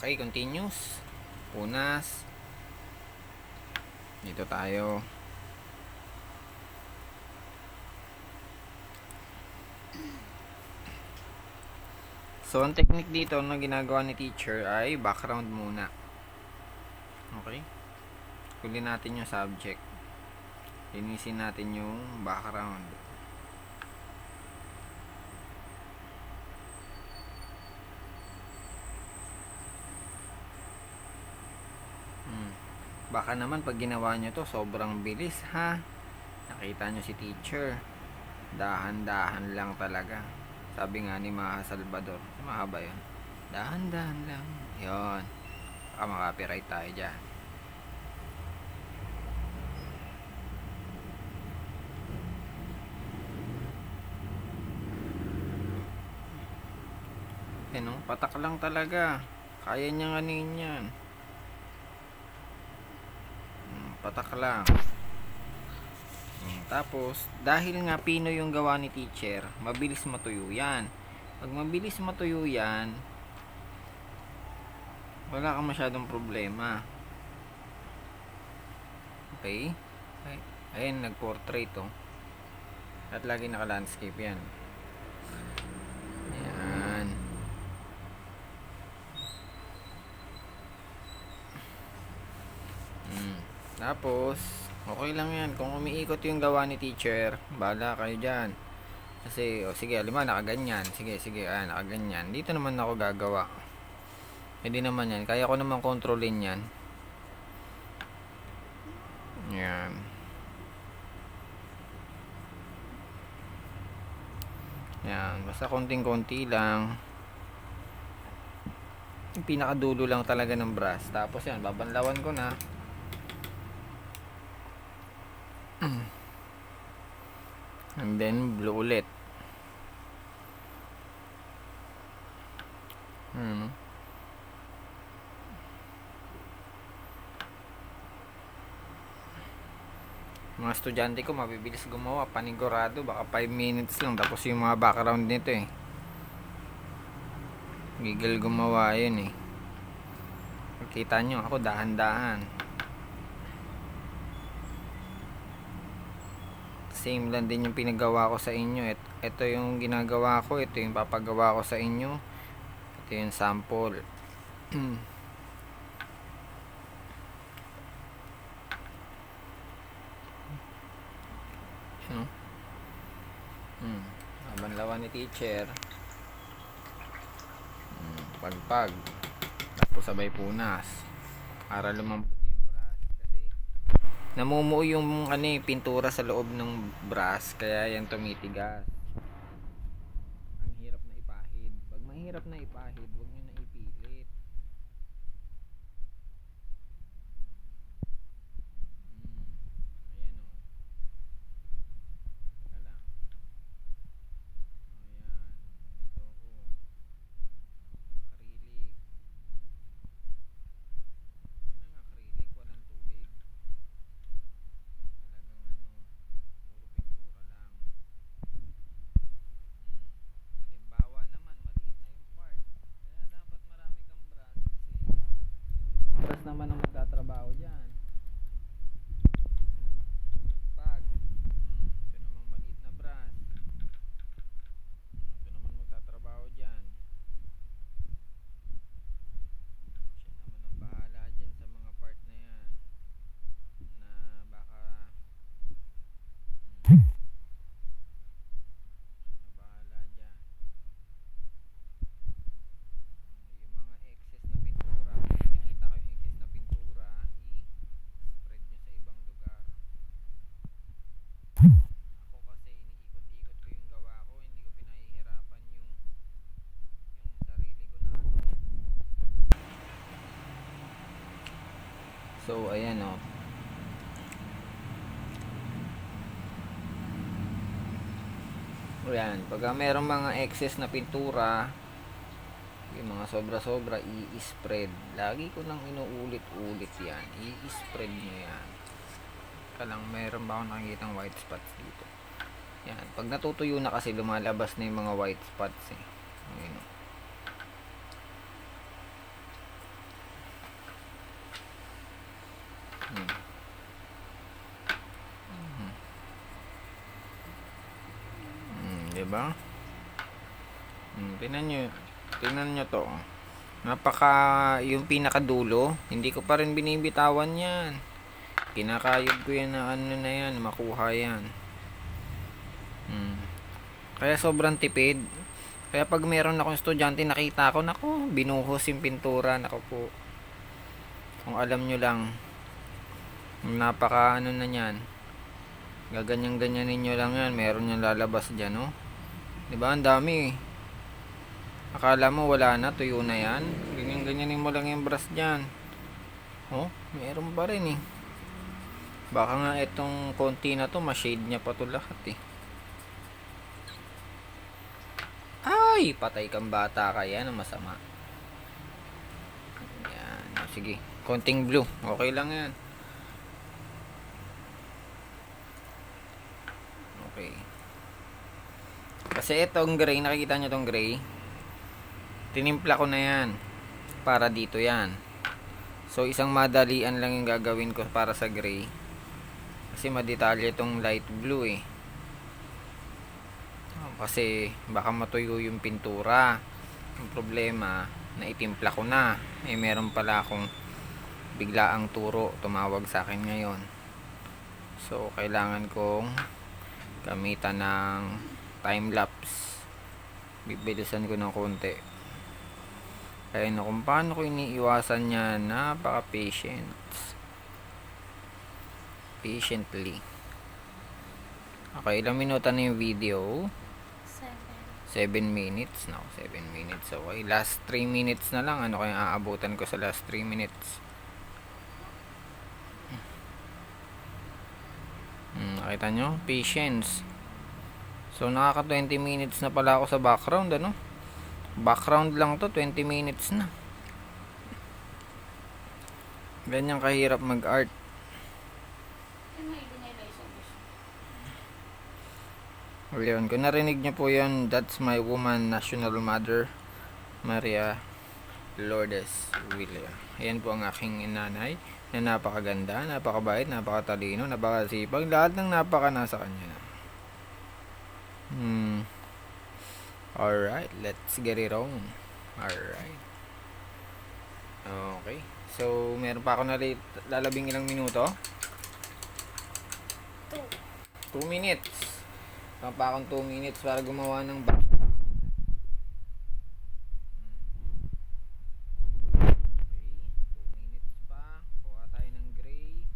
Okay, continuous. Punas. Dito tayo. So, ang technique dito na ginagawa ni teacher ay background muna. Okay? Kulin natin yung subject. Linisin natin yung background. Baka naman pag ginawa nyo to, sobrang bilis ha. Nakita nyo si teacher. Dahan-dahan lang talaga. Sabi nga ni Maha Salvador. Mahaba yun. Dahan-dahan lang. Yun. Baka makapiright tayo dyan. Ano? Patak lang talaga. Kaya niyang anin yan. Patak lang. Tapos, dahil nga pino yung gawa ni teacher, mabilis matuyo yan. Pag mabilis matuyo yan, wala kang masyadong problema. Okay? Ayan, nag-portrait oh. At lagi naka-landscape yan. Ayan. Tapos, okay lang yan. Kung umiikot yung gawa ni teacher, bahala kayo dyan. Kasi, sige, alima, nakaganyan. Sige, nakaganyan. Dito naman ako gagawa. Hindi naman yan. Kaya ko naman kontrolin yan. Yan. Yan. Basta konting-konti lang. Yung pinakadulo lang talaga ng brush. Tapos yan, babanlawan ko na. And then, blue ulit. Mga estudyante ko mabibilis gumawa, panigurado, baka 5 minutes lang tapos yung mga background nito eh. Gigil gumawa yun eh. Kita nyo, ako dahan-dahan. Same lang din yung pinagawa ko sa inyo. Ito yung ginagawa ko, ito yung papagawa ko sa inyo. Ito yung sample. Abanlawan ni teacher. Pagpag. Tapos sabay punas. Para lumambot yung brush. Kasi namumuo yung pintura sa loob ng brush. Kaya yan tumitigas. Ang hirap na ipahid. Pag mahirap na ipahid, huwag nyo na ipilit. Ayan o. Teka lang. Ayan. Dito ako. Acrylic. Ano ng acrylic? Walang tubig. Talagang puro pintura lang. Halimbawa naman, maliit na yung part. Kaya dapat marami kang brush kasi yung brush naman ang magtatrabaho dyan. Pag ito namang maliit na brush. Ito naman magtatrabaho dyan. Siya naman ang bahala dyan sa mga part na yan. Na baka bahala dyan. Yung mga excess na pintura, kung nakikita ko yung excess na pintura, i-spread nyo sa ibang lugar. Ako kasi iniikot-ikot ko yung gawa ko, hindi ko pinahihirapan yung sarili ko na So, ayan o. Ayan, pagka merong mga excess na pintura, yung mga sobra-sobra, i-spread. Lagi ko nang inuulit-ulit yan. I-spread nyo yan. Kalang meron ba akong nakikitang white spots dito. Yan, pag natutuyo na kasi lumalabas na yung mga white spots eh. Ayan. Diba? Tingnan nyo to. Napaka, yung pinakadulo, hindi ko pa rin binibitawan yan. Kinakayod ko yan na ano na yan, makuha yan. Kaya sobrang tipid. Kaya pag meron akong estudyante nakita ko, naku, binuhos yung pintura, naku po. Kung alam nyo lang, napaka ano na yan. Gaganyan-ganyan ninyo lang yan, meron yung lalabas dyan, no? Diba, ang dami eh. Akala mo wala na, tuyo na yan. Ganyan-ganyanin mo lang yung brush dyan. Oh, meron pa rin eh. Baka nga itong konti na to, ma-shade niya pa to lahat eh. Ay, patay kang bata kaya na masama. Yan, sige. Konting blue, okay lang yan. Okay. Kasi itong gray, nakikita nyo itong gray, tinimpla ko na yan para dito yan. So isang madalian lang yung gagawin ko para sa gray, kasi madetalye itong light blue eh. Kasi baka matuyo yung pintura. Ang problema, naitimpla ko na, meron pala akong biglaang turo tumawag sa akin ngayon. So kailangan kong gamitan ng time lapse. Bibilisan ko ng konti. Kaya na kung paano ko iniiwasan yan, napaka patiently. Okay, ilang minuto na yung video? 7 minutes. No, 7 minutes. Okay, last 3 minutes na lang. Ano kaya aabutan ko sa last 3 minutes? Nakita nyo? Patience. So, nakaka 20 minutes na pala ako sa background, ano? Background lang to, 20 minutes na. Ganyan kahirap mag-art. Yun, kung narinig nyo po yun, that's my woman, national mother, Maria Lourdes Villa. Ayan po ang aking nanay, na napakaganda, napakabait, napakatalino, napakasipag, lahat ng napaka nasa kanya. Alright, let's get it on. Alright. Okay. So, meron pa ako na lalabing ilang minuto? 2 minutes. Pa akong 2 minutes para gumawa ng background. Okay, 2 minutes pa. Kuha tayo ng gray.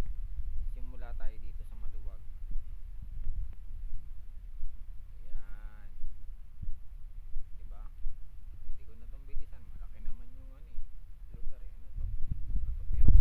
Simula tayo dito sa maluwag. Ayan. Diba? Pwede ko na itong bilisan. Malaki naman yung ano eh, lugar eh. Ano to? Ano to? Natupi na.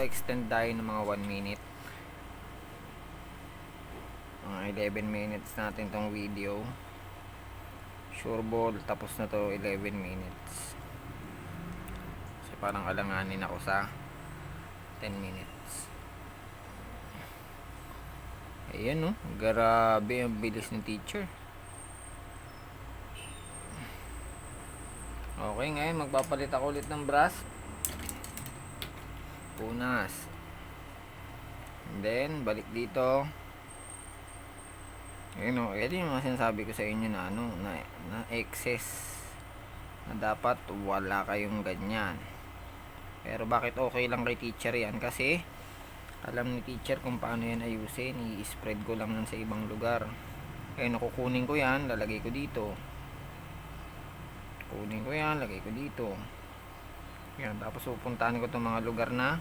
Extend tayo ng mga 1 minute, mga 11 minutes natin tong video. Sure ball, tapos na to 11 minutes. Kasi parang alanganin ako sa 10 minutes. Ayan no, grabe ang bilis ng teacher. Okay, ngayon magpapalit ako ulit ng brush. Punas. And then, balik dito. Ayun o, ito yung mga sinasabi ko sa inyo na ano, na excess. Na dapat wala kayong ganyan. Pero bakit okay lang kay teacher yan? Kasi, alam ni teacher kung paano yan ayusin. I-spread ko lang yan sa ibang lugar. Kaya nakukunin ko yan, lalagay ko dito. Kunin ko yan, lagay ko dito. Yan, tapos pupuntahan ko itong mga lugar na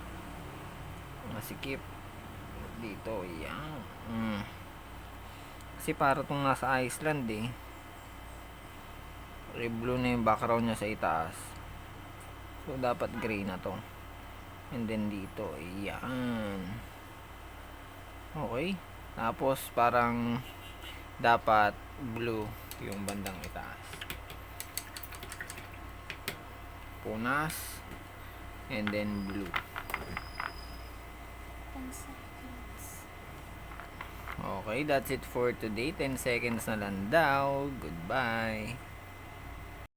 masikip. Dito, yan. Kasi para itong nasa Iceland eh. Blue na yung background niya sa itaas. So, dapat gray na to. And then dito, yan. Okay. Tapos, parang dapat blue yung bandang itaas. Punas. And then blue. 10 seconds. Okay, that's it for today. 10 seconds na lang daw. Goodbye.